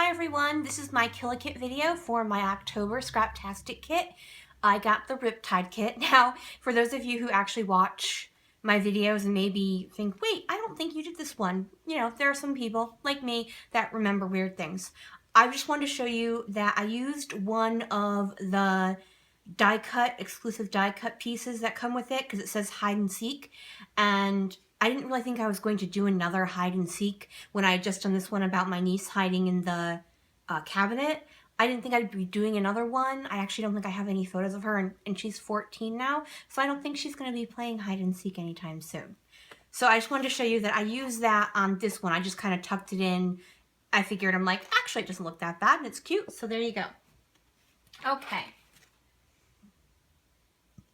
Hi everyone, this is my Kill a Kit video for my October Scraptastic kit. I got the Riptide kit. Now, for those of you who actually watch my videos and maybe think, wait, I don't think you did this one. You know, there are some people like me that remember weird things. I just wanted to show you that I used one of the exclusive die cut pieces that come with it because it says hide and seek, and I didn't really think I was going to do another hide and seek when I had just done this one about my niece hiding in the cabinet. I didn't think I'd be doing another one. I actually don't think I have any photos of her, and she's 14 now, so I don't think she's going to be playing hide and seek anytime soon. So I just wanted to show you that I used that on this one. I just kind of tucked it in. I figured, I'm like, actually it doesn't look that bad and it's cute, so there you go. Okay.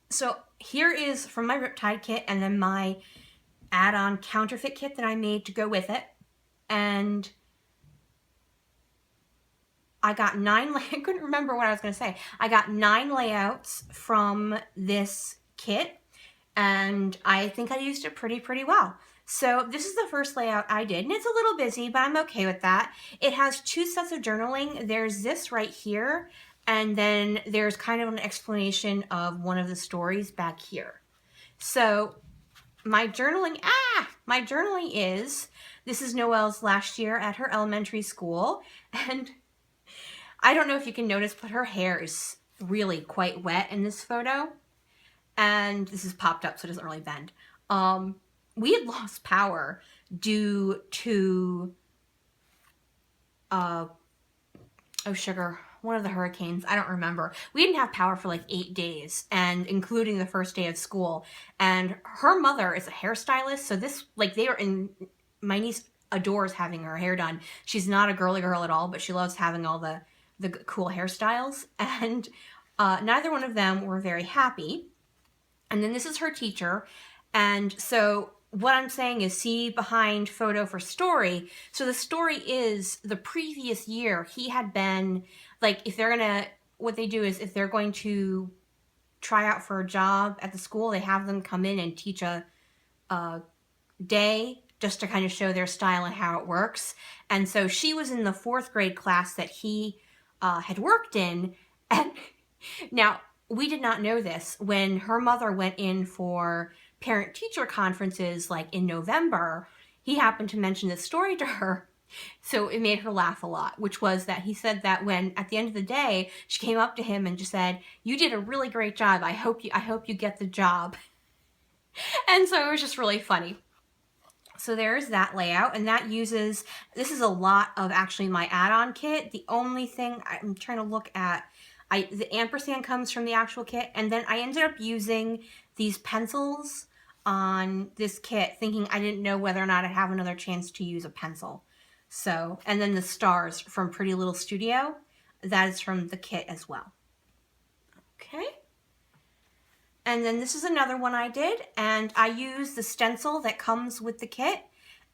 So here is from my Riptide kit and then my add-on counterfeit kit that I made to go with it. And I got I couldn't remember what I was going to say. I got 9 layouts from this kit, and I think I used it pretty well. So this is the first layout I did, and it's a little busy, but I'm okay with that. It has 2 sets of journaling. There's this right here, and then there's kind of an explanation of one of the stories back here. So my journaling is, this is Noelle's last year at her elementary school, and I don't know if you can notice, but her hair is really quite wet in this photo, and this is popped up so it doesn't really bend. We had lost power due to one of the hurricanes. I don't remember. We didn't have power for like 8 days, and including the first day of school. And her mother is a hairstylist, so this, like, my niece adores having her hair done. She's not a girly girl at all, but she loves having all the cool hairstyles. And neither one of them were very happy. And then this is her teacher. And so what I'm saying is, see behind photo for story. So the story is the previous year he had been, like, what they do is if they're going to try out for a job at the school, they have them come in and teach a day just to kind of show their style and how it works. And so she was in the 4th grade class that he had worked in. And now, we did not know this. When her mother went in for parent-teacher conferences, like in November, he happened to mention this story to her. So it made her laugh a lot, which was that he said that when, at the end of the day, she came up to him and just said, "You did a really great job. I hope you get the job." And so it was just really funny. So there's that layout, and this is a lot of actually my add-on kit. The only thing I'm trying to look at, the ampersand comes from the actual kit, and then I ended up using these pencils on this kit, thinking I didn't know whether or not I'd have another chance to use a pencil. So, and then the stars from Pretty Little Studio, that is from the kit as well. Okay. And then this is another one I did, and I used the stencil that comes with the kit,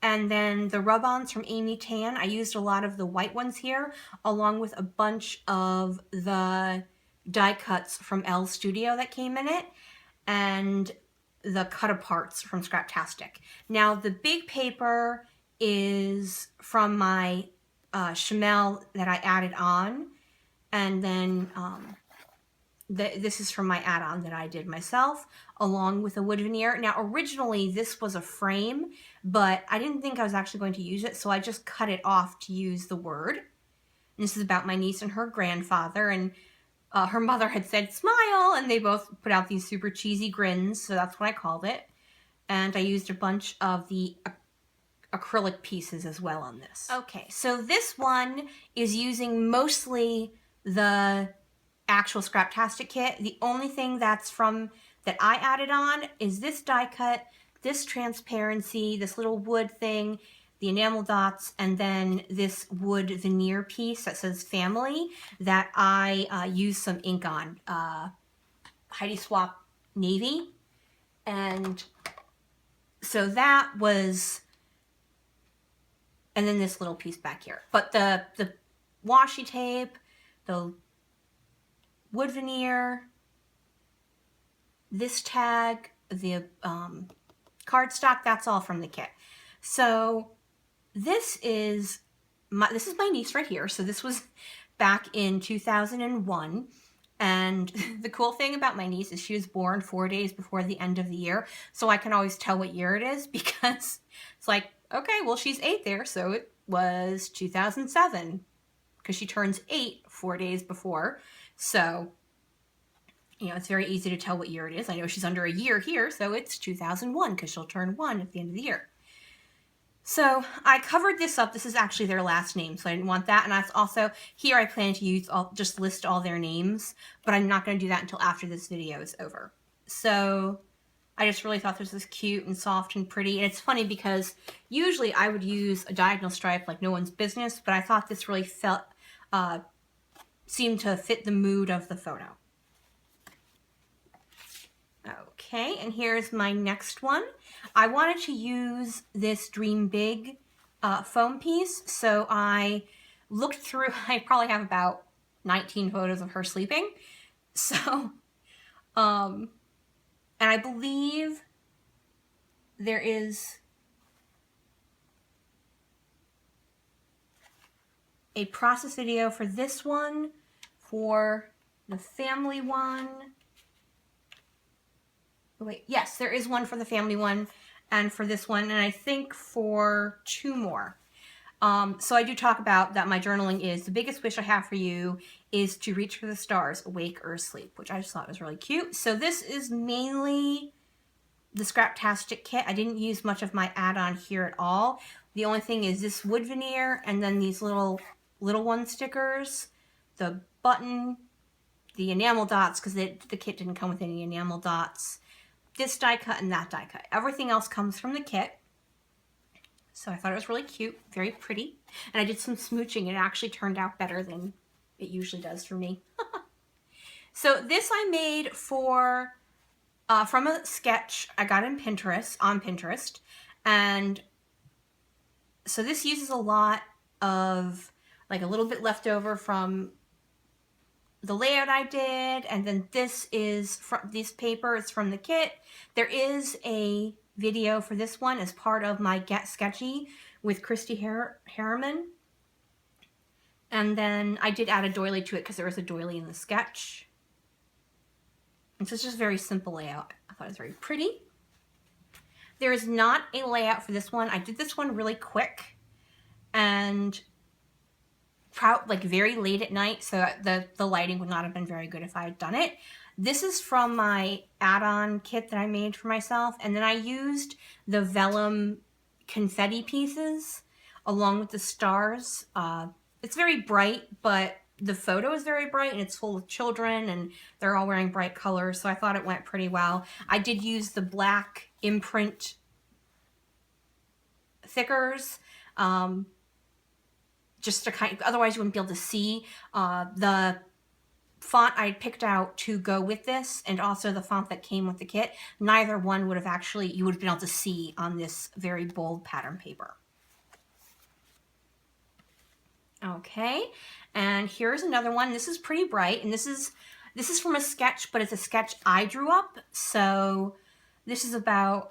and then the rub-ons from Amy Tan. I used a lot of the white ones here, along with a bunch of the die cuts from Elle's Studio that came in it, and the cut-aparts from Scraptastic. Now, the big paper is from my Chamel that I added on, and then this is from my add-on that I did myself, along with a wood veneer. Now, originally, this was a frame, but I didn't think I was actually going to use it, so I just cut it off to use the word. And this is about my niece and her grandfather, and her mother had said, "Smile," and they both put out these super cheesy grins, so that's what I called it. And I used a bunch of the acrylic pieces as well on this. Okay, so this one is using mostly the actual Scraptastic kit. The only thing that I added on is this die cut, this transparency, this little wood thing, the enamel dots, and then this wood veneer piece that says family that I used some ink on, Heidi Swap Navy. And so that was, and then this little piece back here. But the washi tape, the wood veneer, this tag, the cardstock, that's all from the kit. So this is this is my niece right here. So this was back in 2001. And the cool thing about my niece is she was born 4 days before the end of the year. So I can always tell what year it is because it's like, okay, well, she's 8 there. So it was 2007 because she turns 8 4 days before. So, you know, it's very easy to tell what year it is. I know she's under a year here. So it's 2001 because she'll turn 1 at the end of the year. So I covered this up. This is actually their last name, so I didn't want that. And that's also, here I plan to use, just list all their names, but I'm not going to do that until after this video is over. So I just really thought this was cute and soft and pretty. And it's funny because usually I would use a diagonal stripe like no one's business, but I thought this really seemed to fit the mood of the photo. Okay, and here's my next one. I wanted to use this Dream Big foam piece, so I looked through, I probably have about 19 photos of her sleeping. So, and I believe there is a process video for this one, for the family one. Wait, yes, there is one for the family one and for this one, and I think for 2 more. So I do talk about that my journaling is, the biggest wish I have for you is to reach for the stars, awake or asleep, which I just thought was really cute. So this is mainly the Scraptastic kit. I didn't use much of my add-on here at all. The only thing is this wood veneer and then these little one stickers, the button, the enamel dots, because the kit didn't come with any enamel dots, this die cut and that die cut. Everything else comes from the kit. So I thought it was really cute, very pretty. And I did some smooching. It actually turned out better than it usually does for me. So this I made for from a sketch I got on Pinterest. And so this uses a lot of, like, a little bit left over from the layout I did, and then this paper is from the kit. There is a video for this one as part of my Get Sketchy with Christy Harriman. And then I did add a doily to it because there was a doily in the sketch. And so it's just a very simple layout. I thought it was very pretty. There is not a layout for this one. I did this one really quick and like very late at night, so the lighting would not have been very good if I had done it. This is from my add-on kit that I made for myself, and then I used the vellum confetti pieces along with the stars. It's very bright, but the photo is very bright and it's full of children and they're all wearing bright colors, so I thought it went pretty well. I did use the black imprint thickers, just to otherwise you wouldn't be able to see. The font I picked out to go with this and also the font that came with the kit, neither one would have you would have been able to see on this very bold pattern paper. Okay, and here's another one. This is pretty bright, and this is from a sketch, but it's a sketch I drew up. So this is about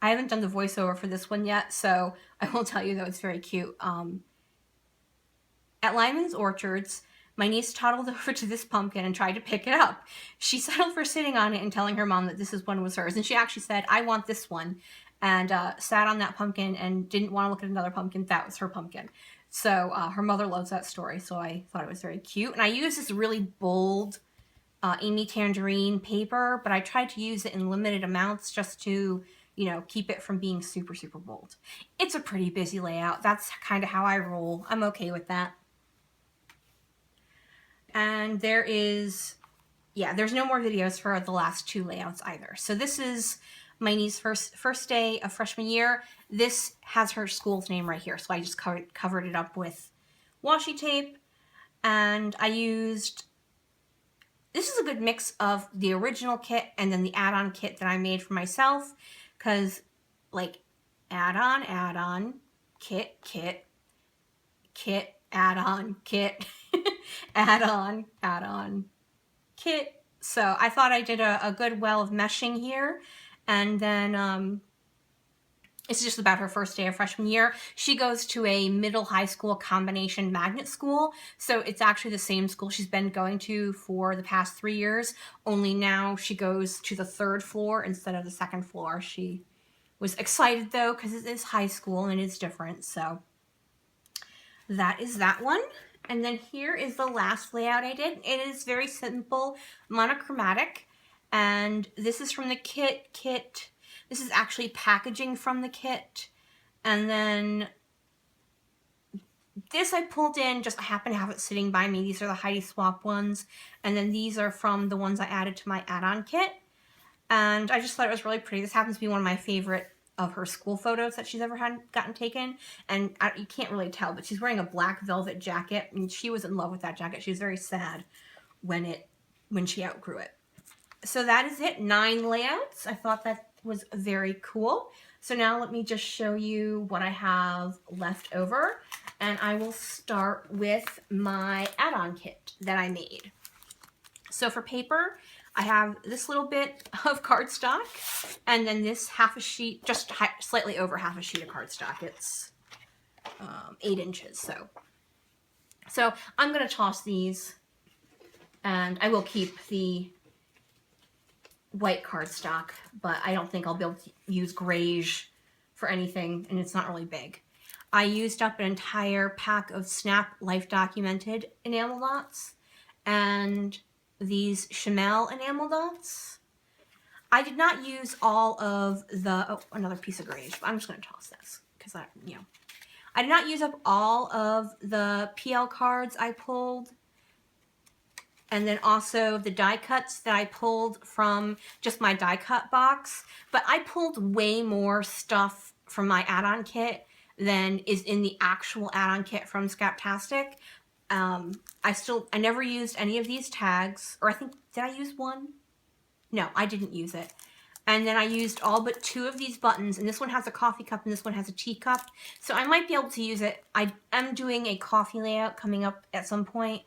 I haven't done the voiceover for this one yet, so I will tell you though it's very cute. At Lyman's Orchards, my niece toddled over to this pumpkin and tried to pick it up. She settled for sitting on it and telling her mom that this one was hers, and she actually said, "I want this one," and sat on that pumpkin and didn't want to look at another pumpkin. That was her pumpkin. So her mother loves that story, so I thought it was very cute. And I used this really bold Amy Tangerine paper, but I tried to use it in limited amounts just to, you know, keep it from being super, super bold. It's a pretty busy layout. That's kind of how I roll. I'm okay with that. And there's no more videos for the last 2 layouts either. So this is my niece's first day of freshman year. This has her school's name right here, so I just covered it up with washi tape. And I used, this is a good mix of the original kit and then the add-on kit that I made for myself, because like add-on, kit, add-on, kit, add-on, kit. So I thought I did a good well of meshing here. And then It's just about her first day of freshman year. She goes to a middle high school combination magnet school. So it's actually the same school she's been going to for the past 3 years. Only now she goes to the 3rd floor instead of the 2nd floor. She was excited though, because it is high school and it's different. So that is that one. And then here is the last layout I did. It is very simple, monochromatic. And this is from the kit. This is actually packaging from the kit. And then this I pulled in, just I happen to have it sitting by me. These are the Heidi Swap ones. And then these are from the ones I added to my add-on kit. And I just thought it was really pretty. This happens to be one of my favorite of her school photos that she's ever gotten taken. And you can't really tell, but she's wearing a black velvet jacket. And she was in love with that jacket. She was very sad when she outgrew it. So that is it, 9 layouts. I thought that was very cool. So now let me just show you what I have left over. And I will start with my add-on kit that I made. So for paper, I have this little bit of cardstock, and then this half a sheet, just slightly over half a sheet of cardstock. It's 8 inches, so I'm going to toss these, and I will keep the white cardstock, but I don't think I'll be able to use grayish for anything, and it's not really big. I used up an entire pack of Snap Life Documented enamel dots and these Chamel enamel dots. I did not use all of the, oh, another piece of grayish, but I'm just going to toss this because I did not use up all of the PL cards I pulled. And then also the die cuts that I pulled from just my die cut box. But I pulled way more stuff from my add-on kit than is in the actual add-on kit from Scraptastic. I never used any of these tags, or I think, did I use one? No, I didn't use it. And then I used all but 2 of these buttons, and this one has a coffee cup and this one has a teacup. So I might be able to use it. I am doing a coffee layout coming up at some point,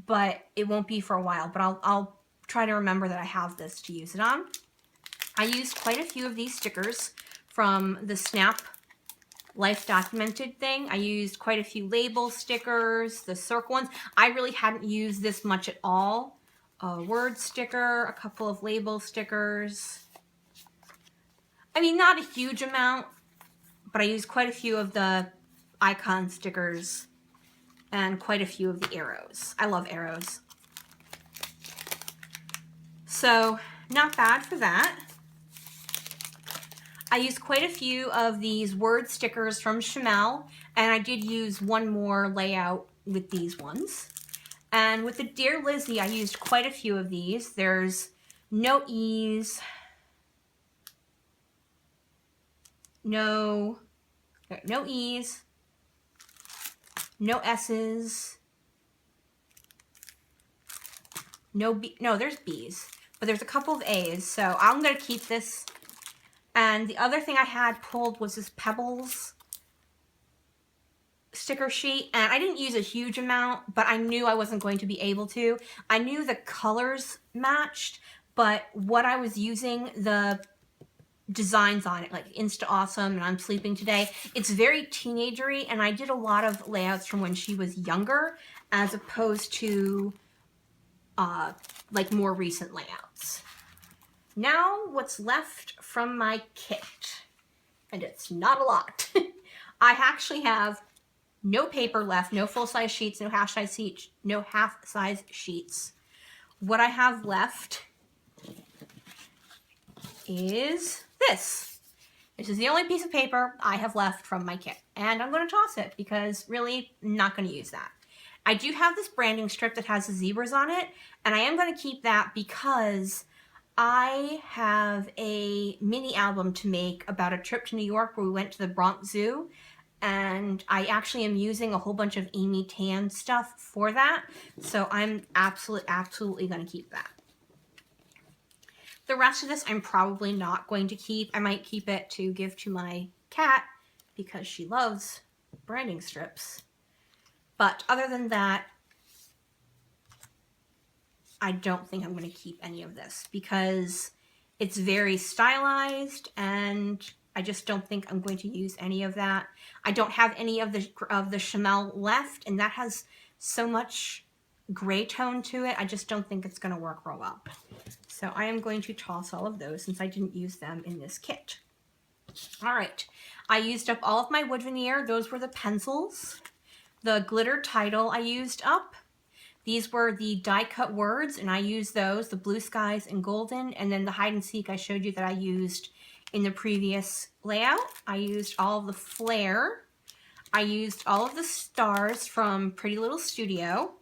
but it won't be for a while. But I'll try to remember that I have this to use it on. I used quite a few of these stickers from the Snap Life Documented thing. I used quite a few label stickers, the circle ones. I really hadn't used this much at all. A word sticker, a couple of label stickers. I mean, not a huge amount, but I used quite a few of the icon stickers and quite a few of the arrows. I love arrows. So, not bad for that. I used quite a few of these word stickers from Chamel, and I did use one more layout with these ones. And with the Dear Lizzie, I used quite a few of these. There's no E's, no E's, no S's, no there's B's, but there's a couple of A's, so I'm going to keep this. And the other thing I had pulled was this Pebbles sticker sheet, and I didn't use a huge amount, but I knew I wasn't going to be able to. I knew the colors matched, but what I was using, the designs on it, like Insta Awesome and I'm Sleeping Today, it's very teenagery, and I did a lot of layouts from when she was younger as opposed to like more recent layouts. Now what's left from my kit, and it's not a lot. I actually have no paper left, no full-size sheets, no half-size sheets. What I have left is this. This is the only piece of paper I have left from my kit, and I'm going to toss it because really I'm not going to use that. I do have this branding strip that has the zebras on it, and I am going to keep that because I have a mini album to make about a trip to New York where we went to the Bronx Zoo, and I actually am using a whole bunch of Amy Tan stuff for that, so I'm absolutely going to keep that. The rest of this I'm probably not going to keep. I might keep it to give to my cat because she loves branding strips. But other than that, I don't think I'm going to keep any of this because it's very stylized and I just don't think I'm going to use any of that. I don't have any of the Chamel left, and that has so much gray tone to it. I just don't think it's going to work real well. So I am going to toss all of those since I didn't use them in this kit. All right, I used up all of my wood veneer. Those were the pencils. The glitter title I used up. These were the die cut words, and I used those, the blue skies and golden, and then the hide and seek I showed you that I used in the previous layout. I used all of the flare. I used all of the stars from Pretty Little Studio.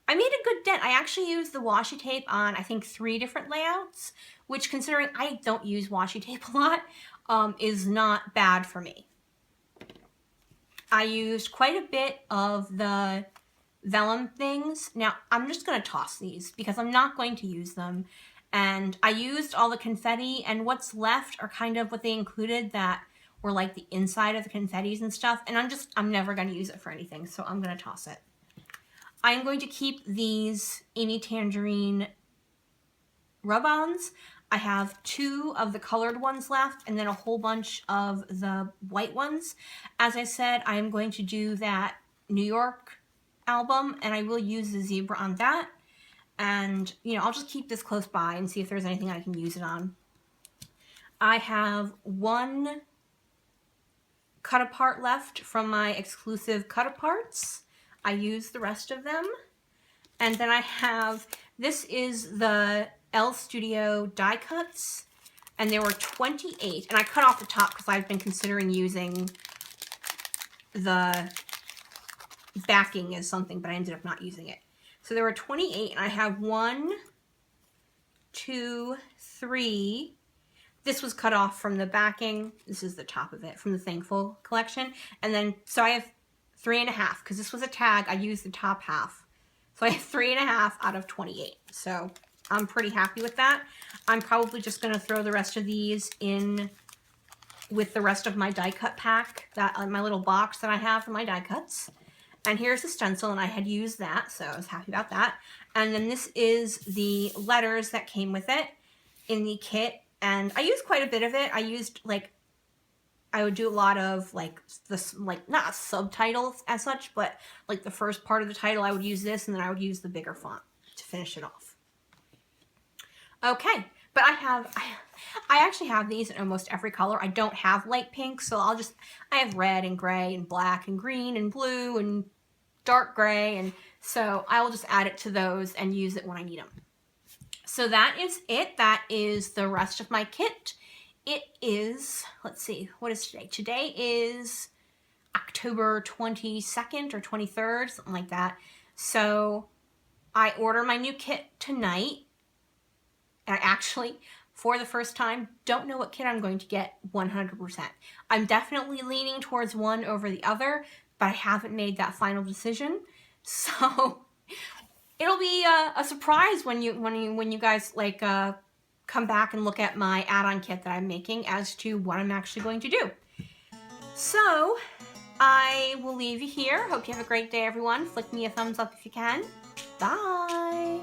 I made a good dent. I actually used the washi tape on, I think, 3 different layouts, which, considering I don't use washi tape a lot, is not bad for me. I used quite a bit of the vellum things. Now, I'm just going to toss these because I'm not going to use them. And I used all the confetti, and what's left are kind of what they included that were like the inside of the confettis and stuff. And I'm never going to use it for anything, so I'm going to toss it. I'm going to keep these Amy Tangerine rub-ons. I have 2 of the colored ones left and then a whole bunch of the white ones. As I said, I am going to do that New York album, and I will use the zebra on that. And, you know, I'll just keep this close by and see if there's anything I can use it on. I have 1 cut apart left from my exclusive cut aparts. I used the rest of them. And then I have, this is the L Studio die cuts, and there were 28. And I cut off the top because I've been considering using the backing as something, but I ended up not using it. So there were 28, and I have 1, 2, 3. This was cut off from the backing. This is the top of it from the Thankful collection. And then, so I have 3.5, because this was a tag. I used the top half. So I have 3.5 out of 28. So I'm pretty happy with that. I'm probably just going to throw the rest of these in with the rest of my die cut pack, that my little box that I have for my die cuts. And here's the stencil, and I had used that, so I was happy about that. And then this is the letters that came with it in the kit. And I used quite a bit of it. I used, like, I would do a lot of, like, this, like, not subtitles as such, but, like, the first part of the title, I would use this, and then I would use the bigger font to finish it off. Okay, but I actually have these in almost every color. I don't have light pink, so I have red and gray and black and green and blue and dark gray, and so I will just add it to those and use it when I need them. So that is it. That is the rest of my kit. It is, let's see, what is today? Today is October 22nd or 23rd, something like that. So I order my new kit tonight. I actually, for the first time, don't know what kit I'm going to get 100%. I'm definitely leaning towards one over the other, but I haven't made that final decision. So it'll be a surprise when you guys like come back and look at my add-on kit that I'm making as to what I'm actually going to do. So I will leave you here. Hope you have a great day, everyone. Flick me a thumbs up if you can. Bye.